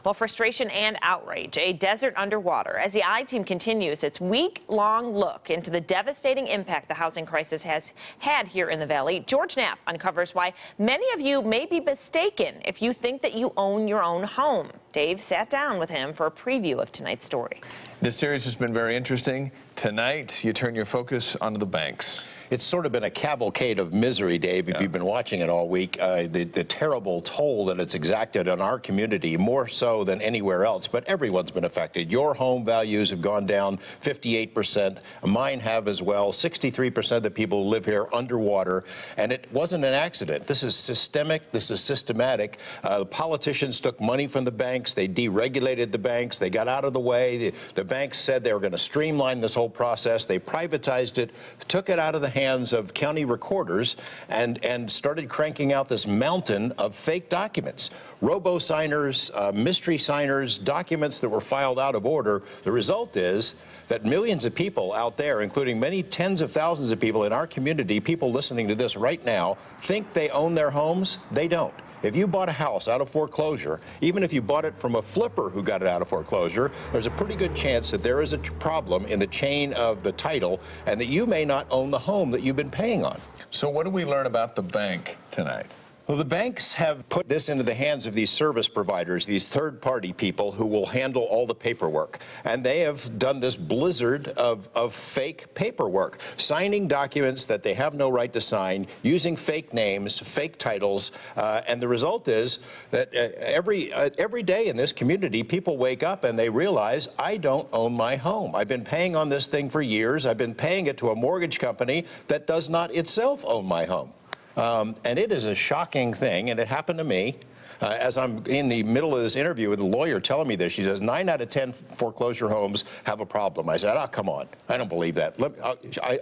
Well, frustration and outrage, a desert underwater, as the I-Team continues its week-long look into the devastating impact the housing crisis has had here in the Valley. George Knapp uncovers why many of you may be mistaken if you think that you own your own home. Dave sat down with him for a preview of tonight's story. This series has been very interesting. Tonight, you turn your focus onto the banks. It's sort of been a cavalcade of misery, Dave, if you've been watching it all week. The terrible toll that it's exacted on our community, more so than anywhere else, but everyone's been affected. Your home values have gone down 58%. Mine have as well. 63% of the people who live here underwater, and it wasn't an accident. This is systemic. This is systematic. The politicians took money from the banks. They deregulated the banks. They got out of the way. The banks said they were going to streamline this whole process. They privatized it, took it out of the hands of county recorders, and started cranking out this mountain of fake documents. Robo-signers, mystery signers, documents that were filed out of order. The result is that millions of people out there, including many tens of thousands of people in our community, people listening to this right now, think they own their homes. They don't. If you bought a house out of foreclosure, even if you bought it from a flipper who got it out of foreclosure, there's a pretty good chance that there is a problem in the chain of the title and that you may not own the home that you've been paying on. So what do we learn about the bank tonight? Well, the banks have put this into the hands of these service providers, these third-party people who will handle all the paperwork. And they have done this blizzard of fake paperwork, signing documents that they have no right to sign, using fake names, fake titles. And the result is that every day in this community, people wake up and they realize, I don't own my home. I've been paying on this thing for years. I've been paying it to a mortgage company that does not itself own my home. And it is a shocking thing, and it happened to me. As I'm in the middle of this interview with a lawyer telling me this, she says 9 out of 10 foreclosure homes have a problem. I said, oh, come on. I don't believe that.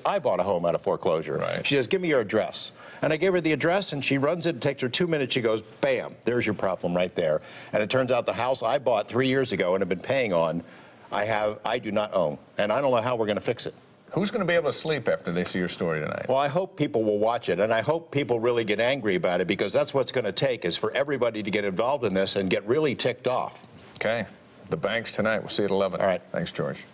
I bought a home out of foreclosure. Right. She says, give me your address. And I gave her the address, and she runs it. It takes her 2 minutes. She goes, bam, there's your problem right there. And it turns out the house I bought 3 years ago and have been paying on, I do not own. And I don't know how we're going to fix it. Who's going to be able to sleep after they see your story tonight? Well, I hope people will watch it, and I hope people really get angry about it, because that's what's going to take, is for everybody to get involved in this and get really ticked off. Okay. The banks tonight. We'll see you at 11. All right. Thanks, George.